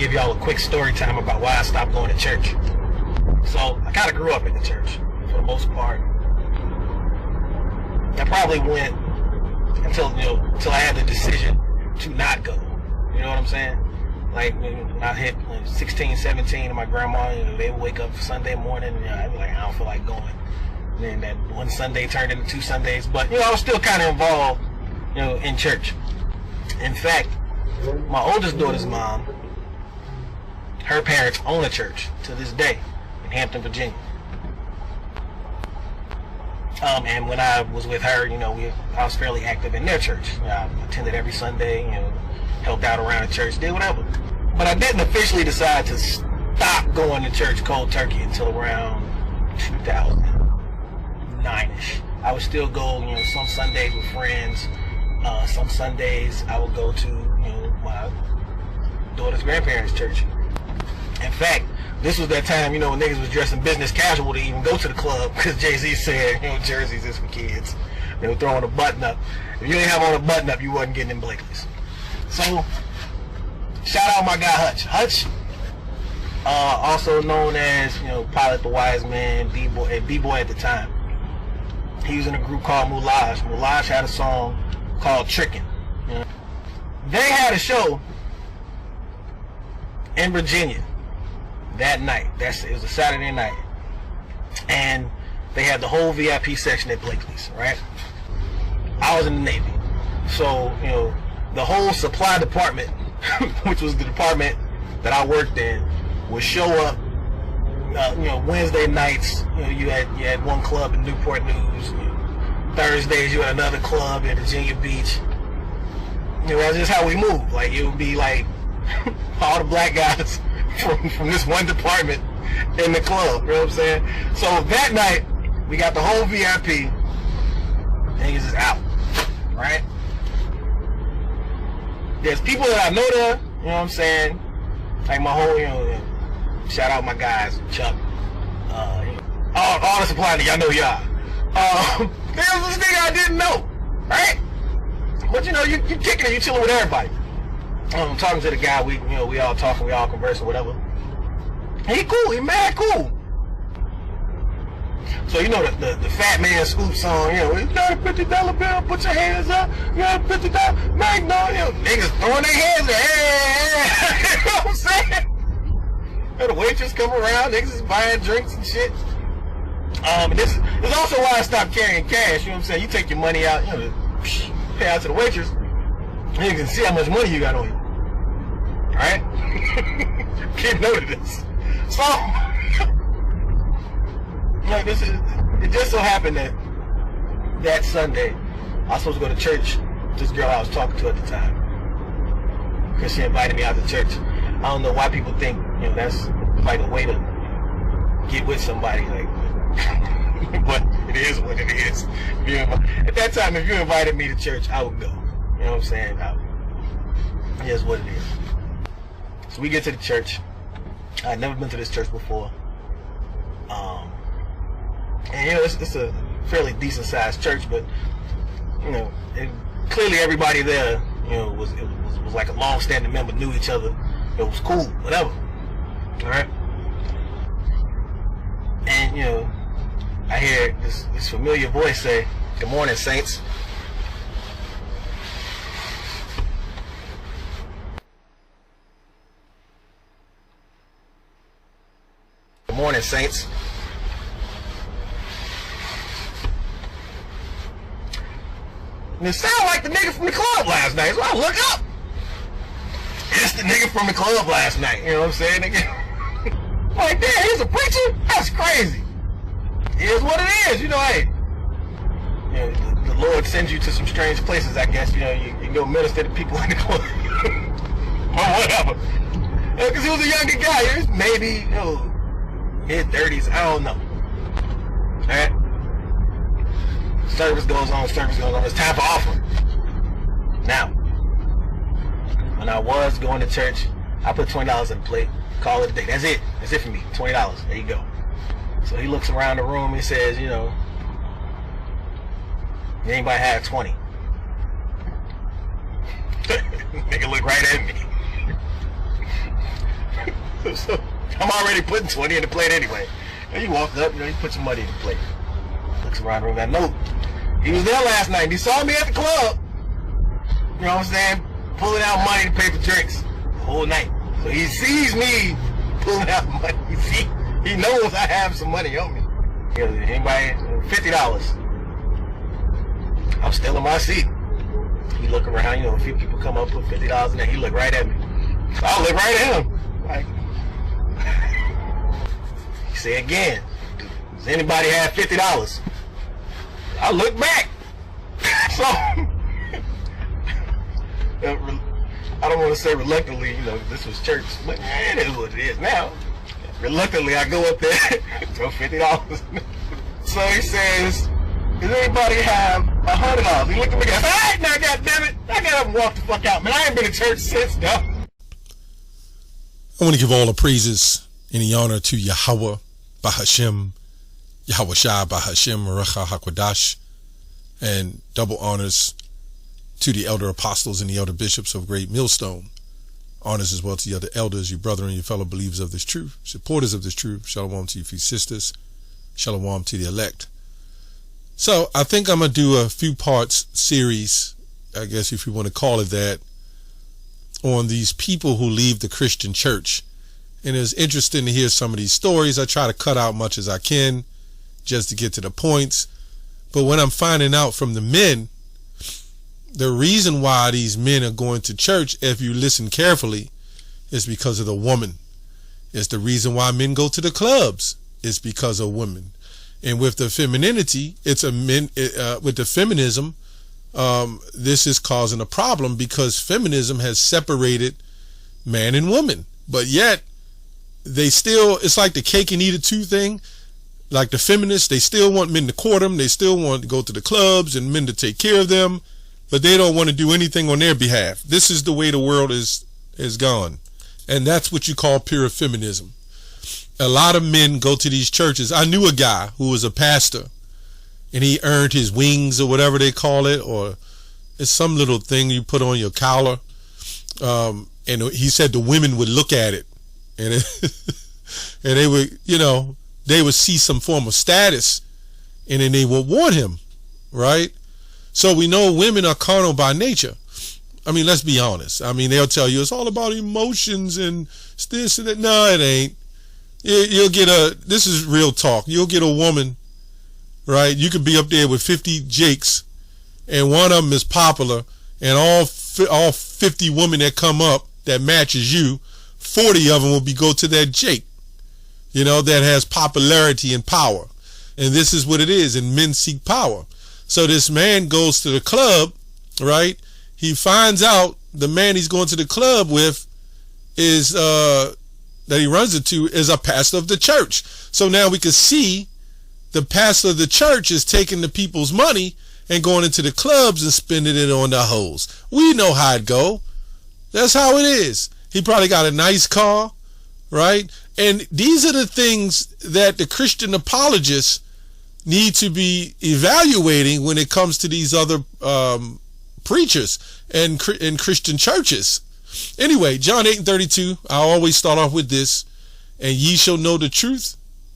give y'all a quick story time about why I stopped going to church. So I kind of grew up in the church for the most part. I probably went until I had the decision to not go. You know what I'm saying? Like when I hit 16, 17, and my grandma, they would wake up Sunday morning, and I'd be like, I don't feel like going. And then that one Sunday turned into 2 Sundays, but I was still kind of involved, in church. In fact, my oldest daughter's mom, her parents own a church to this day in Hampton, Virginia. And when I was with her, I was fairly active in their church. I attended every Sunday, helped out around the church, did whatever. But I didn't officially decide to stop going to church cold turkey until around 2009-ish. I would still go, some Sundays with friends. Some Sundays I would go to, my daughter's grandparents' church. In fact, this was that time, when niggas was dressing business casual to even go to the club, because Jay-Z said, jerseys is for kids. They were throwing a button up. If you didn't have on a button up, you wasn't getting in Blakely's. So, shout out my guy Hutch. Hutch, also known as, Pilot the Wise Man, B-Boy at the time. He was in a group called Moulage. Moulage had a song called Trickin'. They had a show in Virginia that night. It was a Saturday night. And they had the whole VIP section at Blakely's, right? I was in the Navy. So, the whole supply department, which was the department that I worked in, would show up, Wednesday nights, you had one club in Newport News. Thursdays, you had another club in Virginia Beach. That's just how we move. Like, it would be like all the black guys from this one department in the club. You know what I'm saying? So that night, we got the whole VIP. Niggas is out. Right? There's people that I know there. You know what I'm saying? Like my whole, shout out my guys, Chuck. All the supply niggas, I know y'all. There was this nigga I didn't know, right? But you kicking it, you chilling with everybody. I'm talking to the guy, we all talking, we all conversing, whatever. He cool, he mad cool. So the Fat Man Scoop song, you got a $50 bill, put your hands up, you got a $50, man, no, niggas throwing their hands up, hey. You know what I'm saying? The waitress come around, niggas is buying drinks and shit. This is also why I stopped carrying cash. You know what I'm saying? You take your money out, pay out to the waitress, and you can see how much money you got on you. Alright? Keep note of this. So, it just so happened that Sunday, I was supposed to go to church with this girl I was talking to at the time. Because she invited me out to church. I don't know why people think, that's like a way to get with somebody, like. But it is what it is. At that time, if you invited me to church, I would go. You know what I'm saying? It is what it is. So we get to the church. I'd never been to this church before. And it's a fairly decent sized church, but clearly everybody there, was like a long standing member, knew each other. It was cool, whatever. All right. And I hear this familiar voice say, "Good morning, saints." Good morning, saints. And it sounded like the nigga from the club last night. So I look up. It's the nigga from the club last night. You know what I'm saying? Nigga? Like, damn, he's a preacher? That's crazy. It is what it is. Hey. The Lord sends you to some strange places, I guess. You can go minister to people in the club. Or whatever. Because he was a younger guy. He was maybe, mid-30s. I don't know. Alright? Service goes on. It's time for offering. Now, when I was going to church, I put $20 in the plate. Call it a day. That's it. That's it for me. $20. There you go. So he looks around the room. He says, anybody have 20? Nigga look right at me. So I'm already putting 20 in the plate anyway. And you walk up, you put some money in the plate. Looks around the room, I know he was there last night. He saw me at the club. You know what I'm saying? Pulling out money to pay for drinks the whole night. So he sees me pulling out money. He knows I have some money on me. Anybody, $50. I'm still in my seat. He look around, a few people come up, put $50 in there. He look right at me. So I look right at him. Like, he say again, does anybody have $50? I look back. So, I don't want to say reluctantly, this was church, but it is what it is now. Reluctantly, I go up there, throw $50. So he says, does anybody have $100? He looked at me and goes, all right, now, goddammit, I got up and walk the fuck out, man. I ain't been to church since, though. I want to give all the praises and the honor to Yahweh, Bahashem, Yahweh Shai, Bahashem, Ruach HaKodesh, and double honors to the elder apostles and the elder bishops of Great Millstone. Honors as well to the other elders, your brethren, your fellow believers of this truth, supporters of this truth. Shalom to you, few sisters. Shalom to the elect. So I think I'm going to do a few parts series, I guess if you want to call it that, on these people who leave the Christian church. And it's interesting to hear some of these stories. I try to cut out much as I can just to get to the points. But when I'm finding out from the men, the reason why these men are going to church, if you listen carefully, is because of the woman. It's the reason why men go to the clubs. It's because of women. And with the femininity, with the feminism, this is causing a problem because feminism has separated man and woman. But yet, it's like the cake and eat it too thing. Like the feminists, they still want men to court them. They still want to go to the clubs and men to take care of them. But they don't want to do anything on their behalf. This is the way the world is gone. And that's what you call pure feminism. A lot of men go to these churches. I knew a guy who was a pastor, and he earned his wings or whatever they call it, or it's some little thing you put on your collar. And he said the women would look at it, and and they would, they would see some form of status, and then they would want him, right? So we know women are carnal by nature. I mean, let's be honest. I mean, they'll tell you it's all about emotions and this and that. No, it ain't. You'll get this is real talk. You'll get a woman, right? You could be up there with 50 jakes, and one of them is popular, and all 50 women that come up that matches you, 40 of them will go to that jake, that has popularity and power. And this is what it is, and men seek power. So this man goes to the club, right? He finds out the man he's going to the club with is, that he runs into, is a pastor of the church. So now we can see the pastor of the church is taking the people's money and going into the clubs and spending it on the hoes. We know how it go. That's how it is. He probably got a nice car, right? And these are the things that the Christian apologists need to be evaluating when it comes to these other preachers and Christian churches. Anyway, John 8:32, I always start off with this, and ye shall know the truth,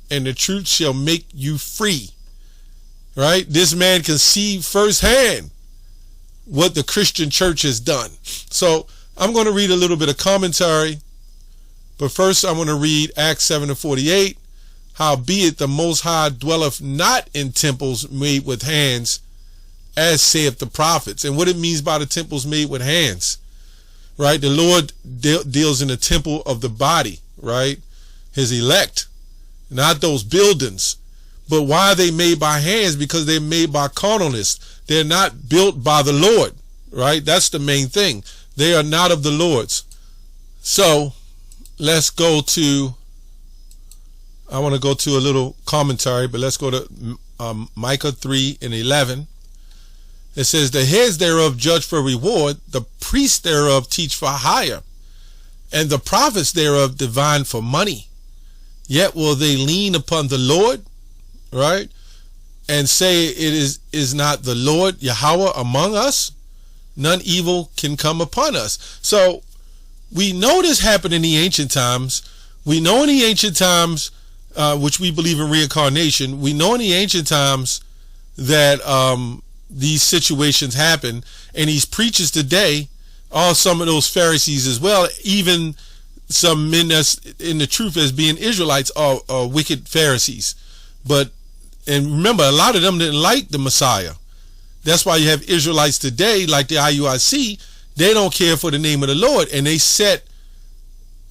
and the truth shall make you free. Right? This man can see firsthand what the Christian church has done. So I'm going to read a little bit of commentary, but first I'm going to read Acts 7:48. Howbeit the Most High dwelleth not in temples made with hands, as saith the prophets. And what it means by the temples made with hands, right? The Lord deals in the temple of the body, right? His elect, not those buildings. But why are they made by hands? Because they're made by carnalists. They're not built by the Lord, right? That's the main thing. They are not of the Lord's. So let's go to, I want to go to a little commentary, but let's go to Micah 3:11. It says, the heads thereof judge for reward, the priests thereof teach for hire, and the prophets thereof divine for money. Yet will they lean upon the Lord, right, and say it is not the Lord Yahweh among us? None evil can come upon us. So we know this happened in the ancient times We know in the ancient times, which we believe in reincarnation, we know in the ancient times that these situations happen, and these preachers today are some of those Pharisees as well. Even some men that's in the truth as being Israelites are wicked Pharisees. And remember, a lot of them didn't like the Messiah. That's why you have Israelites today, like the IUIC. They don't care for the name of the Lord, and they set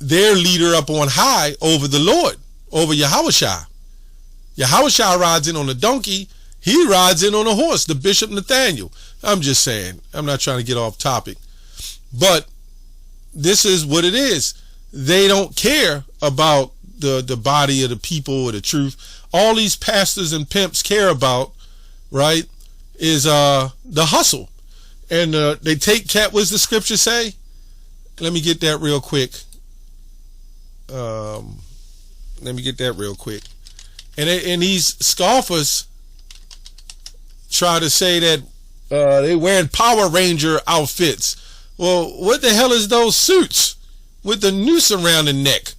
their leader up on high over the Lord, over Yahushua. Yahushua rides in on a donkey. He rides in on a horse, the Bishop Nathaniel. I'm just saying. I'm not trying to get off topic. But this is what it is. They don't care about the body of the people or the truth. All these pastors and pimps care about, right, is the hustle. And they take cat. What's the scripture say? Let me get that real quick. And these scoffers try to say that they wearing Power Ranger outfits. Well, what the hell is those suits with the noose around the neck?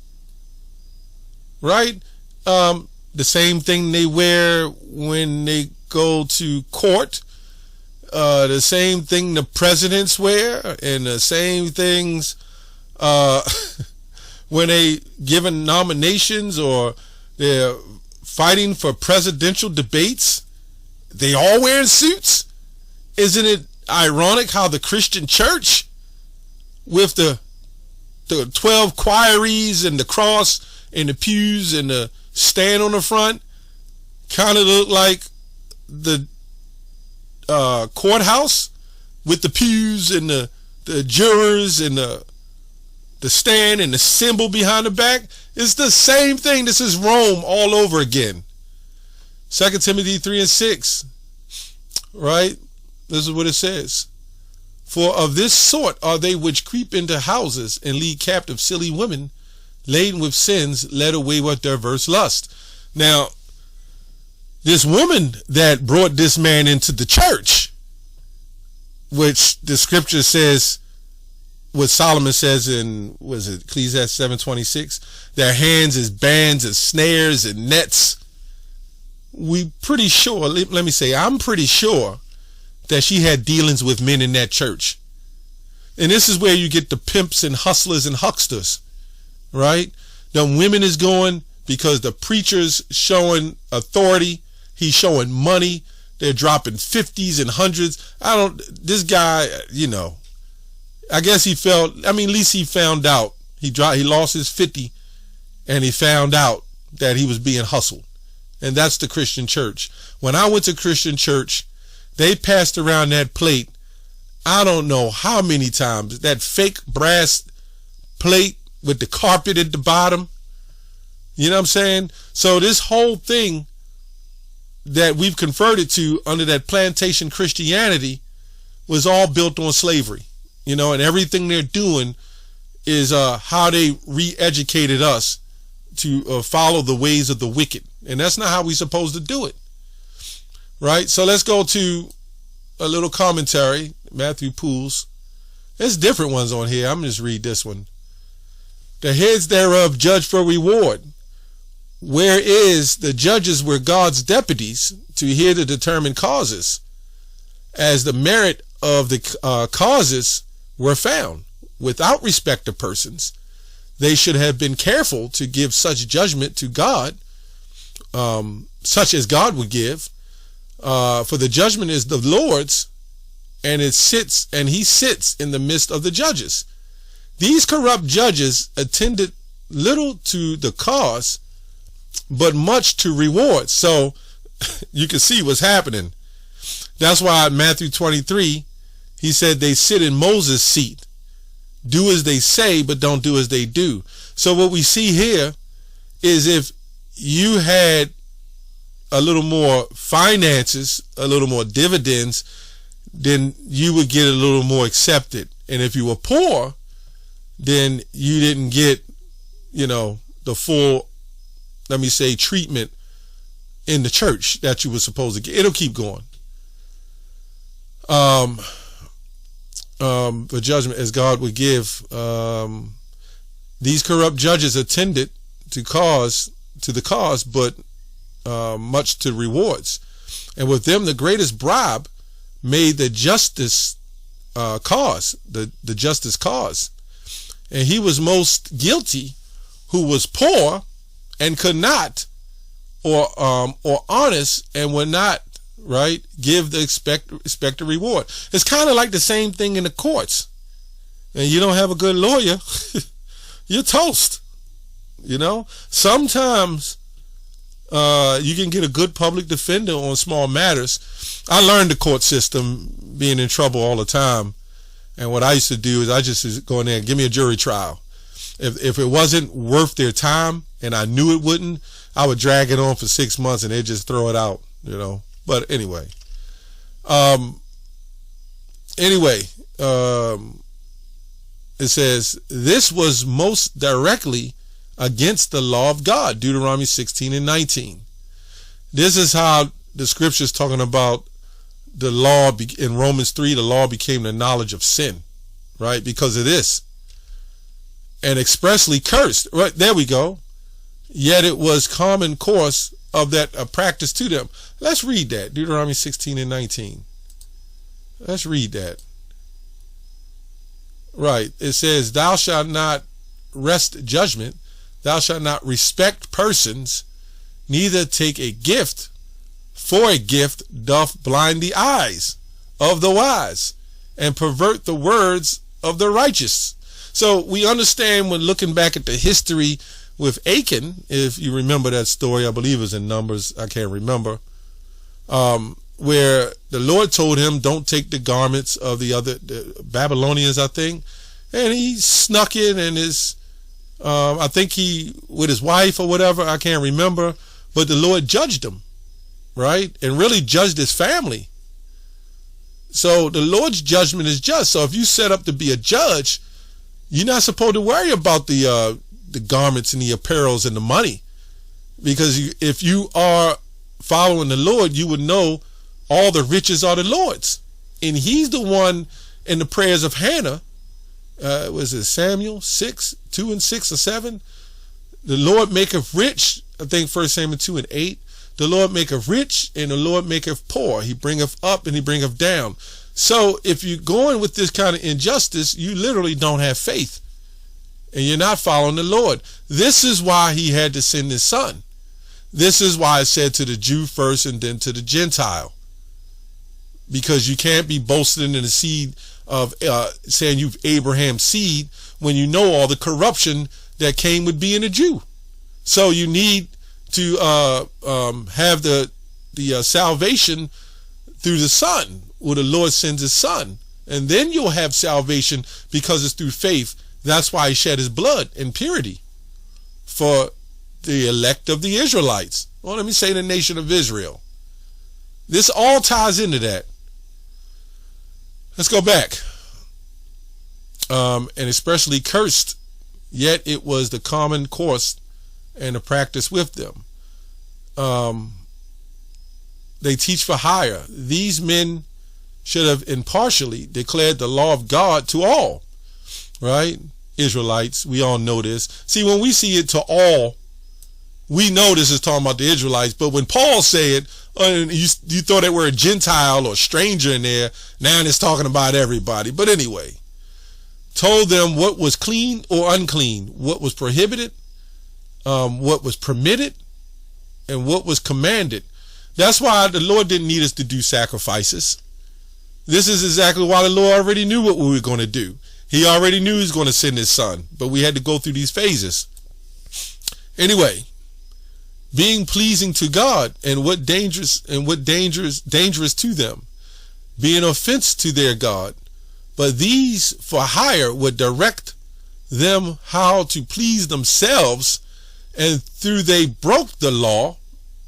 Right? The same thing they wear when they go to court. The same thing the presidents wear, and the same things when they given nominations or they're fighting for presidential debates. They all wearing suits. Isn't it ironic how the Christian church, with the 12 choiries and the cross and the pews and the stand on the front, kind of look like the courthouse with the pews and the jurors and the stand and the symbol behind the back? It's the same thing. This is Rome all over again. 2 Timothy 3:6, right? This is what it says. For of this sort are they which creep into houses and lead captive silly women, laden with sins, led away with diverse lust. Now, this woman that brought this man into the church, which the scripture says, what Solomon says in, was it Ecclesiastes 7:26, their hands is bands and snares and nets. We pretty sure, let me say, I'm pretty sure that she had dealings with men in that church. And this is where you get the pimps and hustlers and hucksters, right? The women is going because the preacher's showing authority. He's showing money. They're dropping 50s and 100s. This guy, I guess at least he found out. He lost his 50 and he found out that he was being hustled. And that's the Christian church. When I went to Christian church, they passed around that plate, I don't know how many times, that fake brass plate with the carpet at the bottom. You know what I'm saying? So this whole thing that we've converted to under that plantation Christianity was all built on slavery, and everything they're doing is how they re-educated us to follow the ways of the wicked. And that's not how we're supposed to do it. Right? So let's go to a little commentary, Matthew Pools. There's different ones on here. I'm going to just read this one. The heads thereof judge for reward. Whereas the judges were God's deputies to hear the determined causes, as the merit of the causes were found without respect of persons. They should have been careful to give such judgment to God, such as God would give. For the judgment is the Lord's, and he sits in the midst of the judges. These corrupt judges attended little to the cause, but much to reward. So you can see what's happening. That's why in Matthew 23, he said they sit in Moses' seat. Do as they say, but don't do as they do. So what we see here is if you had a little more finances, a little more dividends, then you would get a little more accepted. And if you were poor, then you didn't get, the full, treatment in the church that you were supposed to get. It'll keep going. The judgment as God would give. These corrupt judges attended to the cause, but much to rewards. And with them, the greatest bribe made the justice cause, the justice cause. And he was most guilty who was poor and could not, or honest and would not, right, give the expected reward. It's kind of like the same thing in the courts. And you don't have a good lawyer, you're toast. You know, sometimes you can get a good public defender on small matters. I learned the court system being in trouble all the time. And what I used to do is I just go in there and give me a jury trial. If it wasn't worth their time and I knew it wouldn't, I would drag it on for 6 months and they'd just throw it out, you know. But anyway, it says, this was most directly against the law of God, Deuteronomy 16:19. This is how the scripture is talking about the law in Romans 3. The law became the knowledge of sin, right? Because of this. And expressly cursed. Right, there we go. Yet it was common course of that practice to them. Let's read that. Deuteronomy 16:19. Let's read that. Right. It says, thou shalt not wrest judgment. Thou shalt not respect persons, neither take a gift, for a gift doth blind the eyes of the wise and pervert the words of the righteous. So we understand when looking back at the history with Achan, if you remember that story, I believe it was in Numbers, I can't remember, where the Lord told him, don't take the garments of the Babylonians, I think, and he snuck in and I think he, with his wife or whatever, I can't remember, but the Lord judged him, right? And really judged his family. So the Lord's judgment is just. So if you set up to be a judge, you're not supposed to worry about the garments and the apparels and the money, because if you are following the Lord, you would know all the riches are the Lord's, and he's the one in the prayers of Hannah. Was it Samuel 6:2 and 6 or 7? The Lord maketh rich. I think 1 Samuel 2:8. The Lord maketh rich and the Lord maketh poor. He bringeth up and he bringeth down. So if you're going with this kind of injustice, you literally don't have faith and you're not following the Lord. This is why he had to send his son. This is why it said to the Jew first and then to the Gentile, because you can't be boasting in the seed of saying you've Abraham's seed when you know all the corruption that came with being a Jew. So you need to have the salvation through the Son, where the Lord sends his son, and then you'll have salvation because it's through faith. That's why he shed his blood in purity for the elect of the Israelites. Well, let me say the nation of Israel. This all ties into that. Let's go back. And especially cursed, yet it was the common course and the practice with them. They teach for hire. These men should have impartially declared the law of God to all, right? Israelites, we all know this. See, when we see it to all, we know this is talking about the Israelites, but when Paul said, you thought they were a Gentile or stranger in there, now it's talking about everybody. But anyway, told them what was clean or unclean, what was prohibited, what was permitted, and what was commanded. That's why the Lord didn't need us to do sacrifices. This is exactly why the Lord already knew what we were going to do. He already knew he was going to send his son, but we had to go through these phases. Anyway, being pleasing to God, and what dangerous to them, being offense to their God. But these for hire would direct them how to please themselves, and through they broke the law,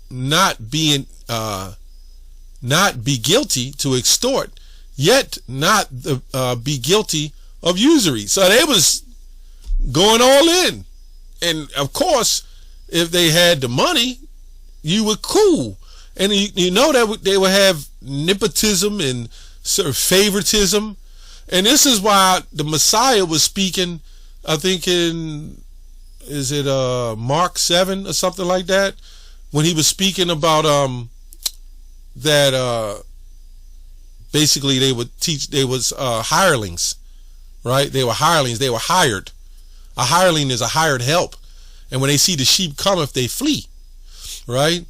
not be guilty to extort, yet not be guilty of usury. So they was going all in. And of course, if they had the money, you were cool. And you know that they would have nepotism and sort of favoritism. And this is why the Messiah was speaking, I think in is it Mark 7 or something like that, when he was speaking about that basically they would teach, they was hirelings, right? They were hirelings, they were hired. A hireling is a hired help, and when they see the sheep cometh, they flee, right?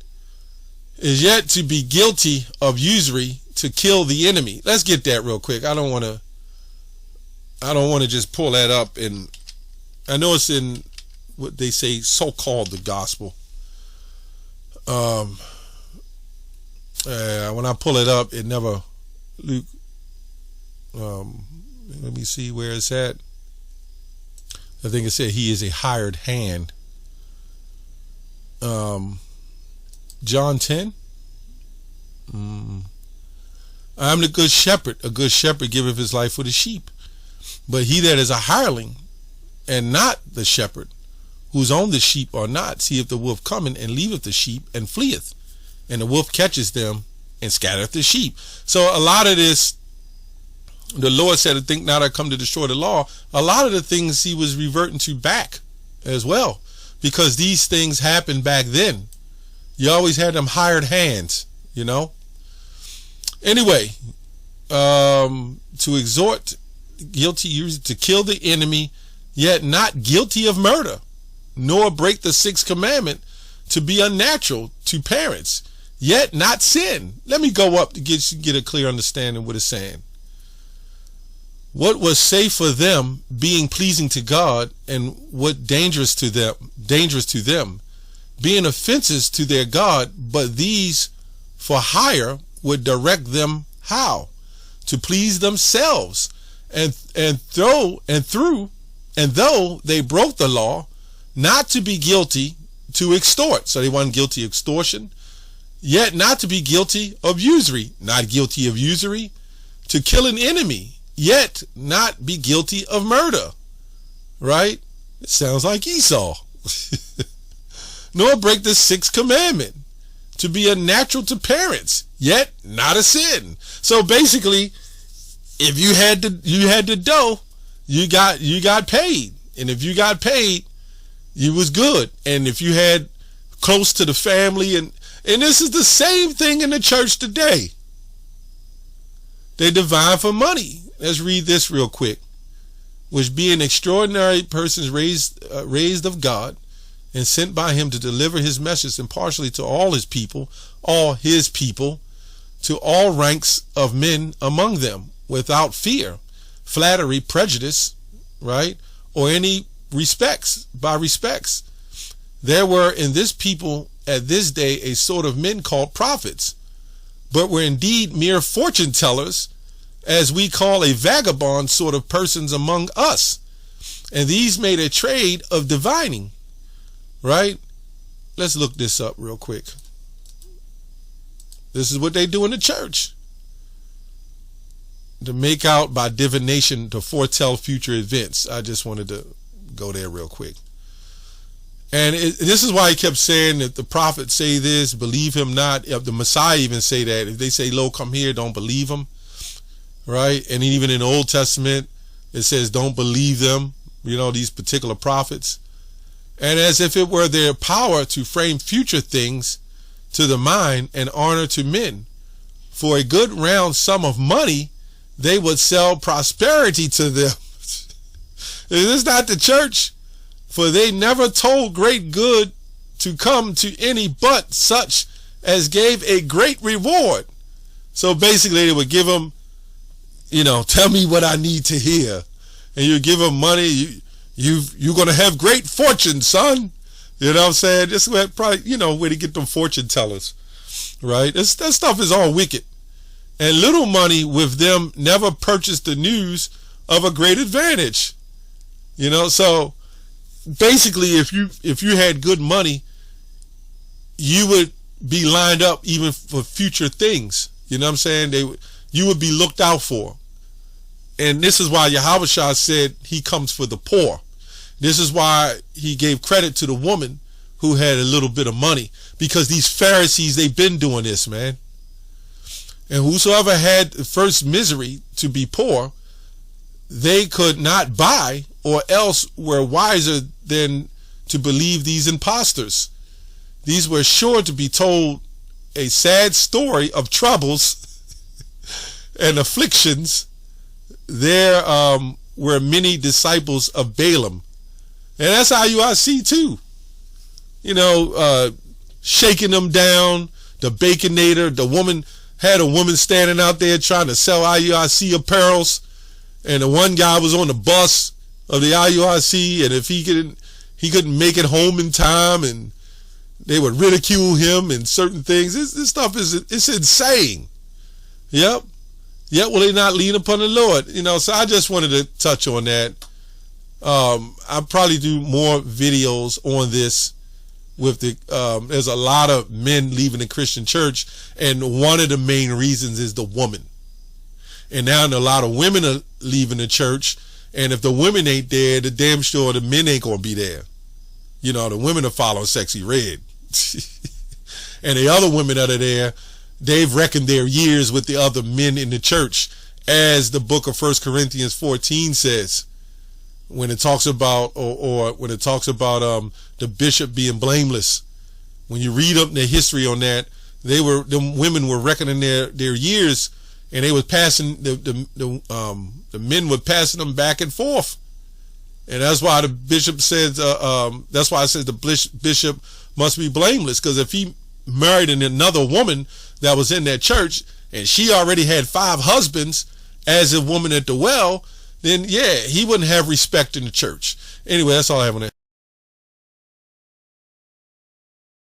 Is yet to be guilty of usury to kill the enemy. Let's get that real quick. I don't want to just pull that up, and I know it's in what they say so-called the gospel. When I pull it up, it never, Luke, let me see where it's at. I think it said he is a hired hand. John 10. I am the good shepherd. A good shepherd giveth his life for the sheep. But he that is a hireling, and not the shepherd, whose own the sheep are not, seeth the wolf coming, and leaveth the sheep, and fleeth. And the wolf catches them, and scattereth the sheep. So a lot of this, the Lord said, I think not I come to destroy the law. A lot of the things he was reverting to back as well, because these things happened back then. You always had them hired hands, you know. Anyway, to exhort guilty to kill the enemy, yet not guilty of murder, nor break the sixth commandment, to be unnatural to parents, yet not sin. Let me go up to get a clear understanding of what it's saying. What was safe for them, being pleasing to God, and what dangerous to them, being offenses to their God, but these for hire would direct them how? To please themselves, and though they broke the law, not to be guilty to extort. So they weren't guilty of extortion, yet not to be guilty of usury, not guilty of usury, to kill an enemy, yet not be guilty of murder. Right? It sounds like Esau. Nor break the sixth commandment, to be unnatural to parents, yet not a sin. So basically, if you had the dough, you got paid, and if you got paid, you was good. And if you had close to the family, and this is the same thing in the church today. They divide for money. Let's read this real quick. Which being extraordinary persons raised of God, and sent by him to deliver his message impartially to all his people, to all ranks of men among them, without fear, flattery, prejudice, right, or any respects. There were in this people at this day a sort of men called prophets, but were indeed mere fortune tellers, as we call a vagabond sort of persons among us. And these made a trade of divining. Right? Let's look this up real quick. This is what they do in the church. To make out by divination, to foretell future events. I just wanted to go there real quick. And this is why he kept saying that the prophets say this, believe him not. The Messiah even say that. If they say, lo, come here, don't believe him. Right? And even in the Old Testament, it says, don't believe them. You know, these particular prophets. And as if it were their power to frame future things to the mind and honor to men. For a good round sum of money, they would sell prosperity to them. Is this not the church? For they never told great good to come to any but such as gave a great reward. So basically they would give them, tell me what I need to hear. And you give them money, you're going to have great fortune, son. You know what I'm saying? This is probably, where to get them fortune tellers, right? That stuff is all wicked. And little money with them never purchased the news of a great advantage. So basically if you had good money, you would be lined up even for future things. You know what I'm saying? You would be looked out for. And this is why Yahushua said he comes for the poor. This is why he gave credit to the woman who had a little bit of money, because these Pharisees, they've been doing this, man. And whosoever had the first misery to be poor, they could not buy, or else were wiser than to believe these imposters. These were sure to be told a sad story of troubles and afflictions. There were many disciples of Balaam. And that's IUIC too. You know, shaking them down, the Baconator, the woman had a woman standing out there trying to sell IUIC apparels, and the one guy was on the bus of the IUIC, and if he couldn't make it home in time, and they would ridicule him and certain things. This stuff it's insane. Yep. Yet will they not lean upon the Lord? You know, so I just wanted to touch on that. I'll probably do more videos on this with the there's a lot of men leaving the Christian church, and one of the main reasons is the woman. And now a lot of women are leaving the church, and if the women ain't there, the damn sure the men ain't gonna be there. You know, the women are following Sexy Red. And the other women that are there, they've reckoned their years with the other men in the church, as the book of 1 Corinthians 14 says, when it talks about, or when it talks about the bishop being blameless. When you read up the history on that, the women were reckoning their years, and they was passing the men were passing them back and forth. And that's why the bishop says, that's why I said the bishop must be blameless, because if he married another woman that was in that church, and she already had 5 husbands as a woman at the well, then yeah, he wouldn't have respect in the church. Anyway, that's all I have on that.